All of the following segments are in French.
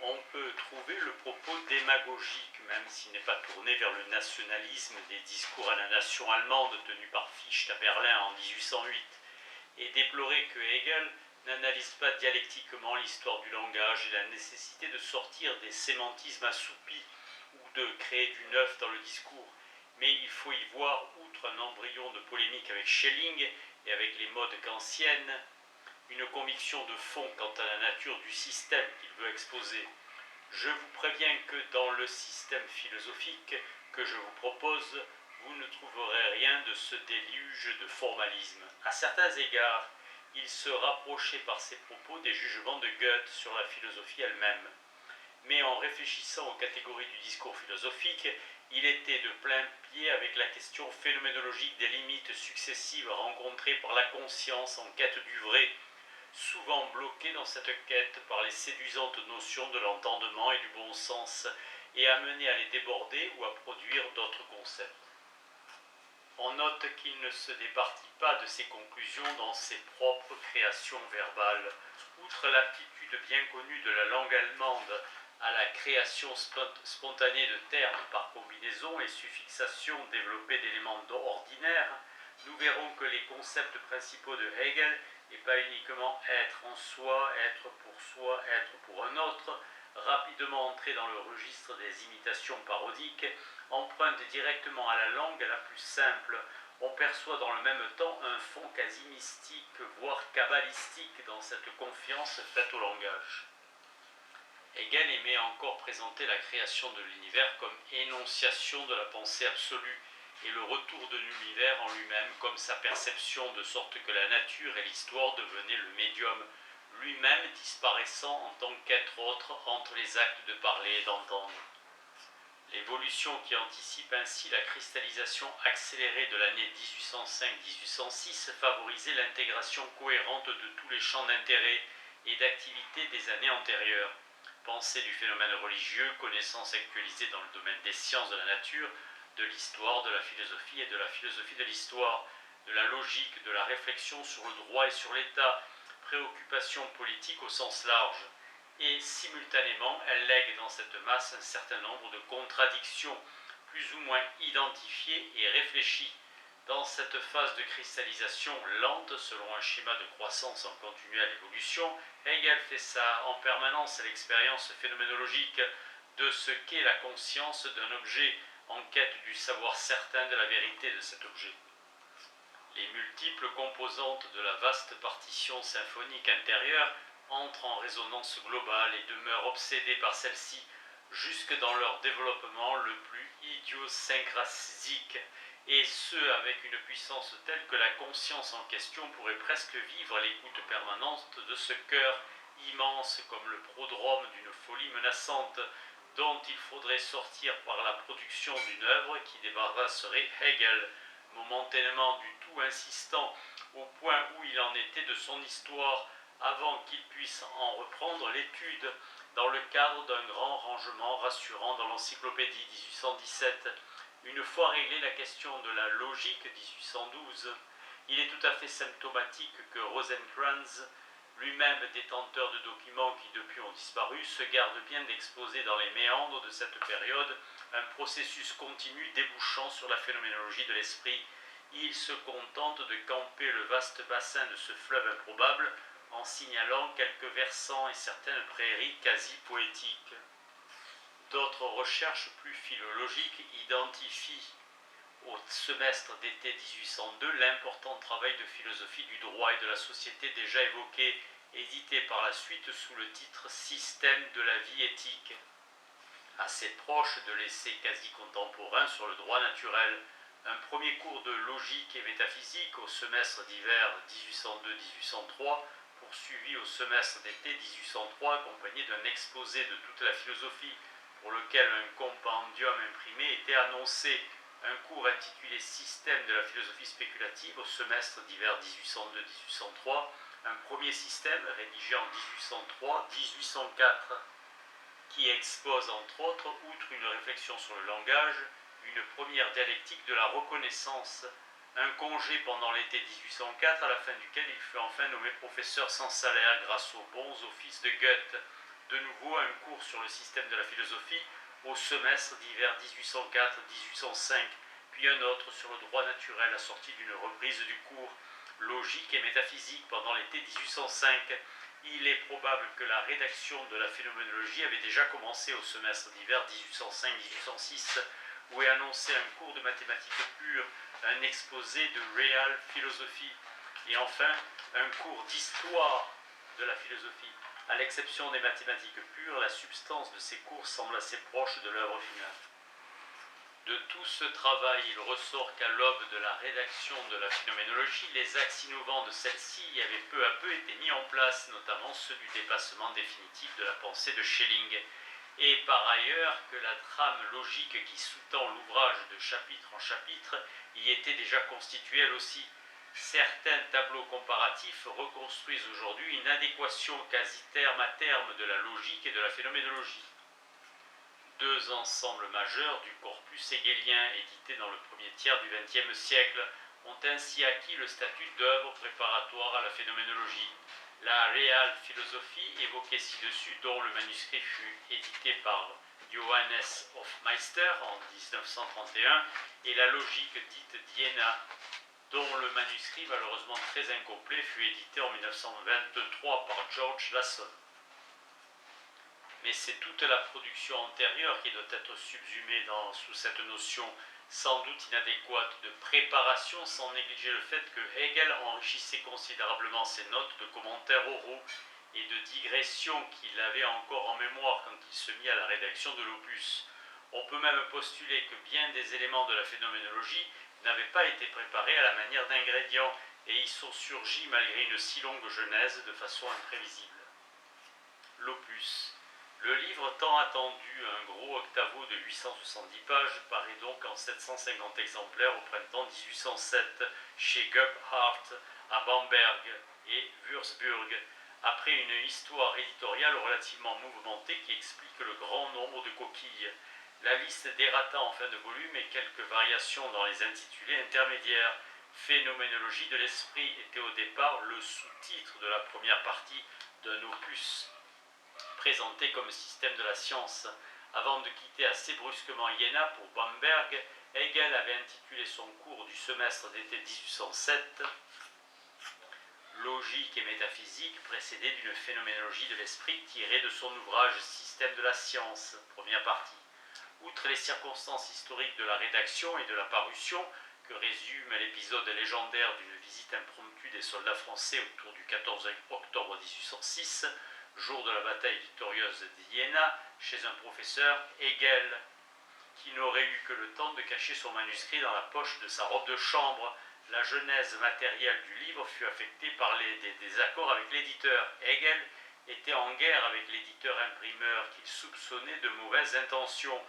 on peut trouver le propos démagogique, même s'il n'est pas tourné vers le nationalisme, des discours à la nation allemande tenus par Fichte à Berlin en 1808, et déplorer que Hegel n'analyse pas dialectiquement l'histoire du langage et la nécessité de sortir des sémantismes assoupis ou de créer du neuf dans le discours. Mais il faut y voir, outre un embryon de polémique avec Schelling et avec les modes kantiennes, une conviction de fond quant à la nature du système qu'il veut exposer. Je vous préviens que dans le système philosophique que je vous propose, vous ne trouverez rien de ce déluge de formalisme. À certains égards, il se rapprochait par ses propos des jugements de Goethe sur la philosophie elle-même. Mais en réfléchissant aux catégories du discours philosophique, il était de plein pied avec la question phénoménologique des limites successives rencontrées par la conscience en quête du vrai, souvent bloquée dans cette quête par les séduisantes notions de l'entendement et du bon sens, et amenée à les déborder ou à produire d'autres concepts. On note qu'il ne se départit pas de ses conclusions dans ses propres créations verbales. Outre l'aptitude bien connue de la langue allemande à la création spontanée de termes par combinaison et suffixation développée d'éléments ordinaires, nous verrons que les concepts principaux de Hegel, et pas uniquement être en soi, être pour un autre, rapidement entrés dans le registre des imitations parodiques, empruntent directement à la langue la plus simple. On perçoit dans le même temps un fond quasi mystique, voire kabbalistique dans cette confiance faite au langage. Hegel aimait encore présenter la création de l'univers comme énonciation de la pensée absolue et le retour de l'univers en lui-même comme sa perception, de sorte que la nature et l'histoire devenaient le médium, lui-même disparaissant en tant qu'être autre entre les actes de parler et d'entendre. L'évolution qui anticipe ainsi la cristallisation accélérée de l'année 1805-1806 favorisait l'intégration cohérente de tous les champs d'intérêt et d'activité des années antérieures. Pensée du phénomène religieux, connaissance actualisée dans le domaine des sciences de la nature, de l'histoire, de la philosophie et de la philosophie de l'histoire, de la logique, de la réflexion sur le droit et sur l'État, préoccupation politique au sens large. Et simultanément, elle lègue dans cette masse un certain nombre de contradictions, plus ou moins identifiées et réfléchies. Dans cette phase de cristallisation lente, selon un schéma de croissance en continuelle évolution, Hegel fait ça en permanence à l'expérience phénoménologique de ce qu'est la conscience d'un objet en quête du savoir certain de la vérité de cet objet. Les multiples composantes de la vaste partition symphonique intérieure entrent en résonance globale et demeurent obsédées par celle-ci jusque dans leur développement le plus idiosyncrasique, et ce avec une puissance telle que la conscience en question pourrait presque vivre à l'écoute permanente de ce cœur immense comme le prodrome d'une folie menaçante dont il faudrait sortir par la production d'une œuvre qui débarrasserait Hegel, momentanément du tout insistant au point où il en était de son histoire, avant qu'il puisse en reprendre l'étude dans le cadre d'un grand rangement rassurant dans l'encyclopédie 1817. Une fois réglée la question de la logique 1812, il est tout à fait symptomatique que Rosenkranz, lui-même détenteur de documents qui depuis ont disparu, se garde bien d'exposer dans les méandres de cette période un processus continu débouchant sur la phénoménologie de l'esprit. Il se contente de camper le vaste bassin de ce fleuve improbable en signalant quelques versants et certaines prairies quasi poétiques. D'autres recherches plus philologiques identifient au semestre d'été 1802 l'important travail de philosophie du droit et de la société déjà évoqué, édité par la suite sous le titre « Système de la vie éthique », assez proche de l'essai quasi contemporain sur le droit naturel. Un premier cours de logique et métaphysique au semestre d'hiver 1802-1803, poursuivi au semestre d'été 1803, accompagné d'un exposé de toute la philosophie, pour lequel un compendium imprimé était annoncé. Un cours intitulé Système de la philosophie spéculative au semestre d'hiver 1802-1803, un premier système rédigé en 1803-1804, qui expose entre autres, outre une réflexion sur le langage, une première dialectique de la reconnaissance, un congé pendant l'été 1804, à la fin duquel il fut enfin nommé professeur sans salaire grâce aux bons offices de Goethe, de nouveau un cours sur le système de la philosophie au semestre d'hiver 1804-1805, puis un autre sur le droit naturel assorti d'une reprise du cours logique et métaphysique pendant l'été 1805. Il est probable que la rédaction de la phénoménologie avait déjà commencé au semestre d'hiver 1805-1806, où est annoncé un cours de mathématiques pures, un exposé de Real Philosophie, et enfin un cours d'histoire de la philosophie. À l'exception des mathématiques pures, la substance de ces cours semble assez proche de l'œuvre finale. De tout ce travail, il ressort qu'à l'aube de la rédaction de la phénoménologie, les axes innovants de celle-ci avaient peu à peu été mis en place, notamment ceux du dépassement définitif de la pensée de Schelling, et par ailleurs que la trame logique qui sous-tend l'ouvrage de chapitre en chapitre y était déjà constituée elle aussi. Certains tableaux comparatifs reconstruisent aujourd'hui une adéquation quasi terme à terme de la logique et de la phénoménologie. Deux ensembles majeurs du corpus hegelien édités dans le premier tiers du XXe siècle ont ainsi acquis le statut d'œuvre préparatoire à la phénoménologie. La Real Philosophie, évoquée ci-dessus, dont le manuscrit fut édité par Johannes Hofmeister en 1931, et la logique dite d'Iéna, dont le manuscrit, malheureusement très incomplet, fut édité en 1923 par George Lasson. Mais c'est toute la production antérieure qui doit être subsumée sous cette notion sans doute inadéquate de préparation, sans négliger le fait que Hegel enrichissait considérablement ses notes de commentaires oraux et de digressions qu'il avait encore en mémoire quand il se mit à la rédaction de l'opus. On peut même postuler que bien des éléments de la phénoménologie n'avaient pas été préparés à la manière d'ingrédients et y sont surgis malgré une si longue genèse de façon imprévisible. L'opus. Le livre tant attendu, un gros octavo de 870 pages, paraît donc en 750 exemplaires au printemps 1807 chez Gebhardt à Bamberg et Würzburg, après une histoire éditoriale relativement mouvementée qui explique le grand nombre de coquilles. La liste d'errata en fin de volume et quelques variations dans les intitulés intermédiaires. Phénoménologie de l'esprit était au départ le sous-titre de la première partie d'un opus présenté comme système de la science. Avant de quitter assez brusquement Iéna pour Bamberg, Hegel avait intitulé son cours du semestre d'été 1807 Logique et métaphysique, précédé d'une phénoménologie de l'esprit tirée de son ouvrage Système de la science, première partie. Outre les circonstances historiques de la rédaction et de la parution, que résume l'épisode légendaire d'une visite impromptue des soldats français autour du 14 octobre 1806, jour de la bataille victorieuse d'Iéna, chez un professeur, Hegel, qui n'aurait eu que le temps de cacher son manuscrit dans la poche de sa robe de chambre. La genèse matérielle du livre fut affectée par des désaccords avec l'éditeur. Hegel était en guerre avec l'éditeur imprimeur qu'il soupçonnait de mauvaises intentions.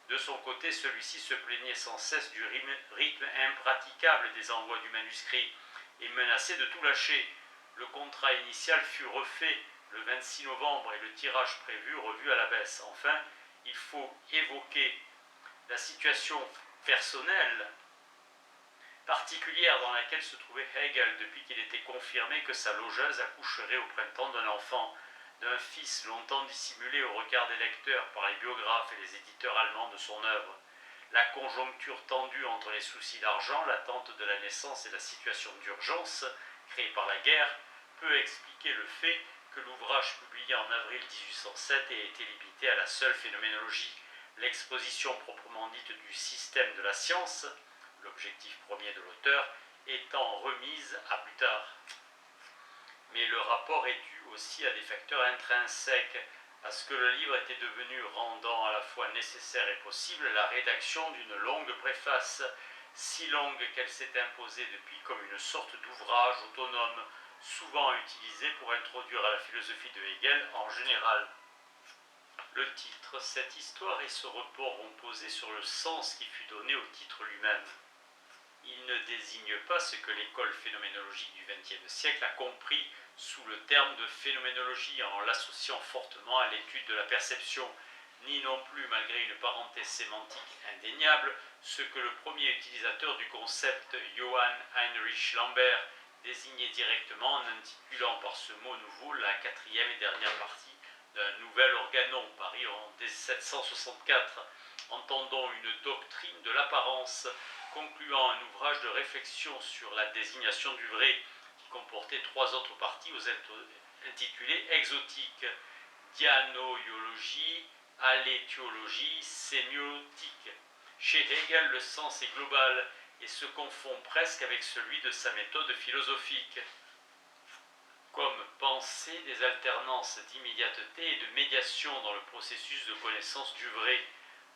De son côté, celui-ci se plaignait sans cesse du rythme impraticable des envois du manuscrit et menaçait de tout lâcher. Le contrat initial fut refait le 26 novembre et le tirage prévu revu à la baisse. Enfin, il faut évoquer la situation personnelle particulière dans laquelle se trouvait Hegel depuis qu'il était confirmé que sa logeuse accoucherait au printemps d'un enfant, d'un fils longtemps dissimulé au regard des lecteurs par les biographes et les éditeurs allemands de son œuvre. La conjoncture tendue entre les soucis d'argent, l'attente de la naissance et la situation d'urgence créée par la guerre peut expliquer le fait que l'ouvrage publié en avril 1807 ait été limité à la seule phénoménologie. L'exposition proprement dite du système de la science, l'objectif premier de l'auteur, étant remise à plus tard. Mais le rapport est dû aussi à des facteurs intrinsèques, à ce que le livre était devenu, rendant à la fois nécessaire et possible la rédaction d'une longue préface, si longue qu'elle s'est imposée depuis comme une sorte d'ouvrage autonome, souvent utilisé pour introduire à la philosophie de Hegel en général. Le titre, cette histoire et ce report vont poser sur le sens qui fut donné au titre lui-même. Il ne désigne pas ce que l'école phénoménologique du XXe siècle a compris sous le terme de phénoménologie en l'associant fortement à l'étude de la perception, ni non plus, malgré une parenthèse sémantique indéniable, ce que le premier utilisateur du concept, Johann Heinrich Lambert, désignait directement en intitulant par ce mot nouveau la quatrième et dernière partie d'un nouvel organon paru en 1764, entendons une doctrine de l'apparence, concluant un ouvrage de réflexion sur la désignation du vrai, qui comportait 3 autres parties intitulées exotiques, dianoiologie, alétiologie, sémiotique. Chez Hegel, le sens est global et se confond presque avec celui de sa méthode philosophique. Comme pensée des alternances d'immédiateté et de médiation dans le processus de connaissance du vrai,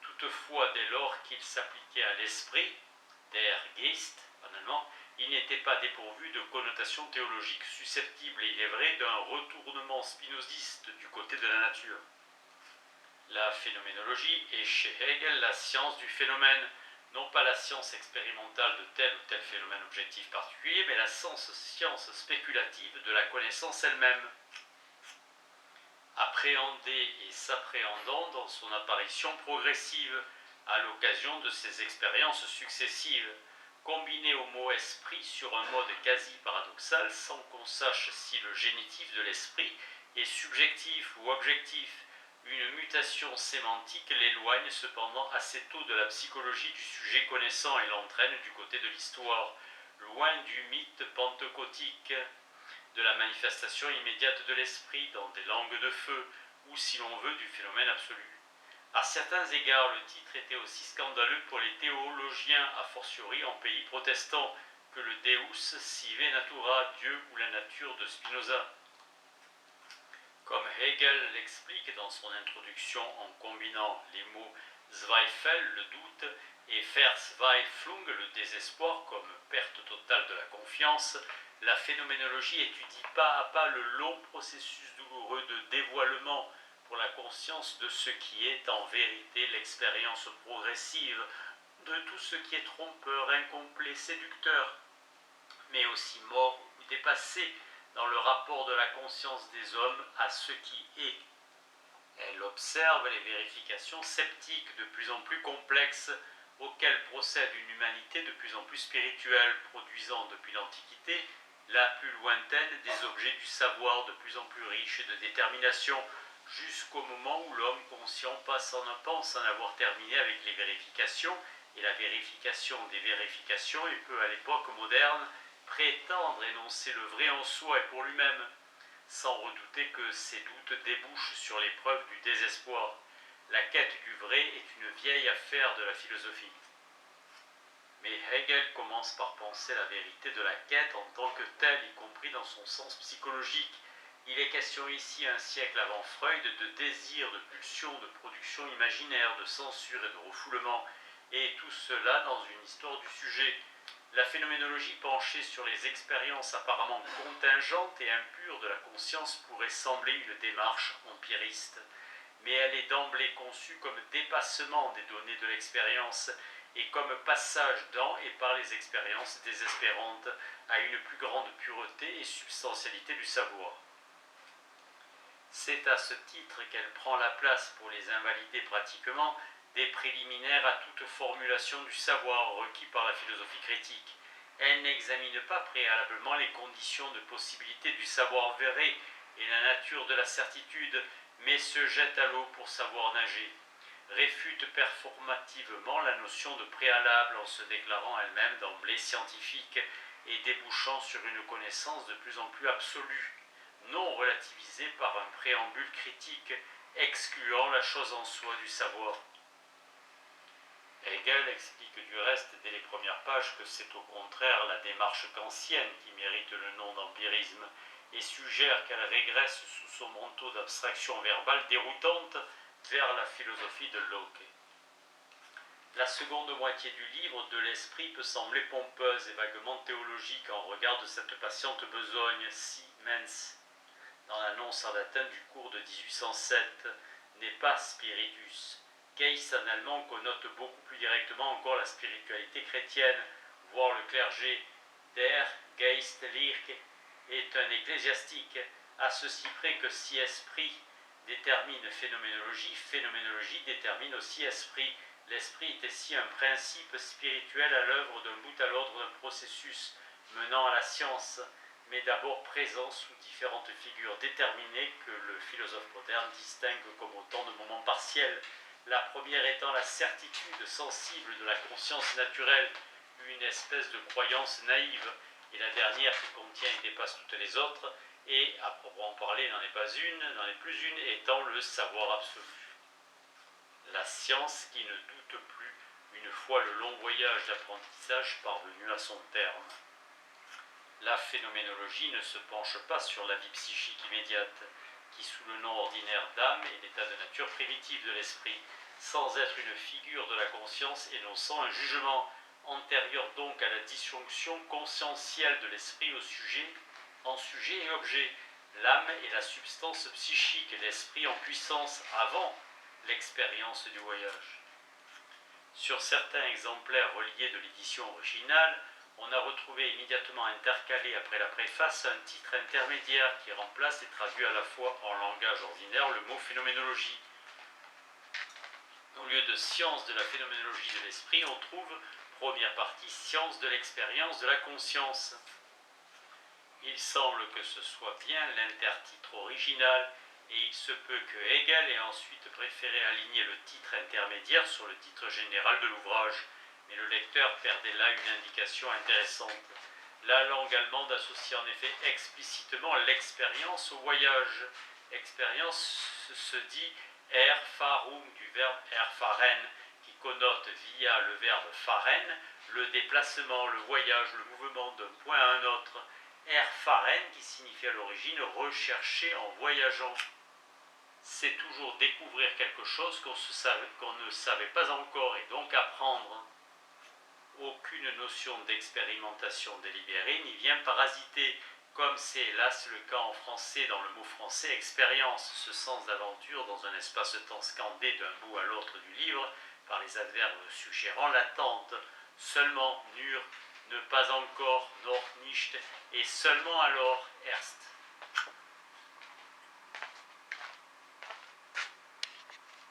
toutefois dès lors qu'il s'appliquait à l'esprit, der Geist en allemand, il n'était pas dépourvu de connotations théologiques susceptibles, il est vrai, d'un retournement spinoziste du côté de la nature. La phénoménologie est chez Hegel la science du phénomène, non pas la science expérimentale de tel ou tel phénomène objectif particulier, mais la science spéculative de la connaissance elle-même. Appréhendée et s'appréhendant dans son apparition progressive, à l'occasion de ses expériences successives, combinée au mot esprit sur un mode quasi paradoxal sans qu'on sache si le génitif de l'esprit est subjectif ou objectif. Une mutation sémantique l'éloigne cependant assez tôt de la psychologie du sujet connaissant et l'entraîne du côté de l'histoire, loin du mythe pentecôtique, de la manifestation immédiate de l'esprit dans des langues de feu, ou si l'on veut du phénomène absolu. À certains égards, le titre était aussi scandaleux pour les théologiens, a fortiori en pays protestant, que le Deus sive natura, Dieu ou la nature de Spinoza. Comme Hegel l'explique dans son introduction en combinant les mots Zweifel, le doute, et Verzweiflung, le désespoir, comme perte totale de la confiance, la phénoménologie étudie pas à pas le long processus douloureux de dévoilement pour la conscience de ce qui est en vérité l'expérience progressive de tout ce qui est trompeur, incomplet, séducteur, mais aussi mort ou dépassé dans le rapport de la conscience des hommes à ce qui est. Elle observe les vérifications sceptiques de plus en plus complexes auxquelles procède une humanité de plus en plus spirituelle, produisant depuis l'Antiquité la plus lointaine des objets du savoir de plus en plus riches de détermination, jusqu'au moment où l'homme conscient pense en avoir terminé avec les vérifications et la vérification des vérifications et peut à l'époque moderne prétendre énoncer le vrai en soi et pour lui-même, sans redouter que ces doutes débouchent sur l'épreuve du désespoir. La quête du vrai est une vieille affaire de la philosophie. Mais Hegel commence par penser la vérité de la quête en tant que telle, y compris dans son sens psychologique. Il est question ici, un siècle avant Freud, de désir, de pulsion, de production imaginaire, de censure et de refoulement, et tout cela dans une histoire du sujet. La phénoménologie penchée sur les expériences apparemment contingentes et impures de la conscience pourrait sembler une démarche empiriste, mais elle est d'emblée conçue comme dépassement des données de l'expérience et comme passage dans et par les expériences désespérantes à une plus grande pureté et substantialité du savoir. C'est à ce titre qu'elle prend la place, pour les invalider pratiquement, des préliminaires à toute formulation du savoir requis par la philosophie critique. Elle n'examine pas préalablement les conditions de possibilité du savoir vrai et la nature de la certitude, mais se jette à l'eau pour savoir nager. Réfute performativement la notion de préalable en se déclarant elle-même d'emblée scientifique et débouchant sur une connaissance de plus en plus absolue, non relativisée par un préambule critique excluant la chose en soi du savoir. Hegel explique du reste dès les premières pages que c'est au contraire la démarche kantienne qui mérite le nom d'empirisme et suggère qu'elle régresse sous son manteau d'abstraction verbale déroutante vers la philosophie de Locke. La seconde moitié du livre de l'esprit peut sembler pompeuse et vaguement théologique en regard de cette patiente besogne, si mens, dans l'annonce en latin du cours de 1807, n'est pas spiritus. Geist en allemand connote beaucoup plus directement encore la spiritualité chrétienne, voire le clergé. Der Geistliche est un ecclésiastique, à ceci près que si esprit détermine phénoménologie, phénoménologie détermine aussi esprit. L'esprit est ici un principe spirituel à l'œuvre d'un bout à l'autre d'un processus menant à la science. mais d'abord présent sous différentes figures déterminées que le philosophe moderne distingue comme autant de moments partiels. La première étant la certitude sensible de la conscience naturelle, une espèce de croyance naïve, et la dernière qui contient et dépasse toutes les autres, et à proprement parler n'en est plus une, étant le savoir absolu. La science qui ne doute plus, une fois le long voyage d'apprentissage parvenu à son terme. La phénoménologie ne se penche pas sur la vie psychique immédiate, qui sous le nom ordinaire d'âme est l'état de nature primitive de l'esprit, sans être une figure de la conscience énonçant un jugement, antérieur donc à la disjonction conscientielle de l'esprit en sujet et objet. L'âme est la substance psychique et l'esprit en puissance avant l'expérience du voyage. Sur certains exemplaires reliés de l'édition originale, on a retrouvé immédiatement intercalé après la préface un titre intermédiaire qui remplace et traduit à la fois en langage ordinaire le mot phénoménologie. Au lieu de science de la phénoménologie de l'esprit, on trouve, première partie, science de l'expérience de la conscience. Il semble que ce soit bien l'intertitre original, et il se peut que Hegel ait ensuite préféré aligner le titre intermédiaire sur le titre général de l'ouvrage, mais le lecteur perdait là une indication intéressante. La langue allemande associe en effet explicitement l'expérience au voyage. Expérience se dit Erfahrung du verbe erfahren, qui connote via le verbe fahren le déplacement, le voyage, le mouvement d'un point à un autre. Erfahren qui signifie à l'origine rechercher en voyageant. C'est toujours découvrir quelque chose qu'on ne savait pas encore et donc apprendre. Aucune notion d'expérimentation délibérée n'y vient parasiter, comme c'est hélas le cas en français dans le mot français expérience, ce sens d'aventure dans un espace-temps scandé d'un bout à l'autre du livre par les adverbes suggérant l'attente, seulement, nur, ne pas encore, noch nicht, et seulement alors,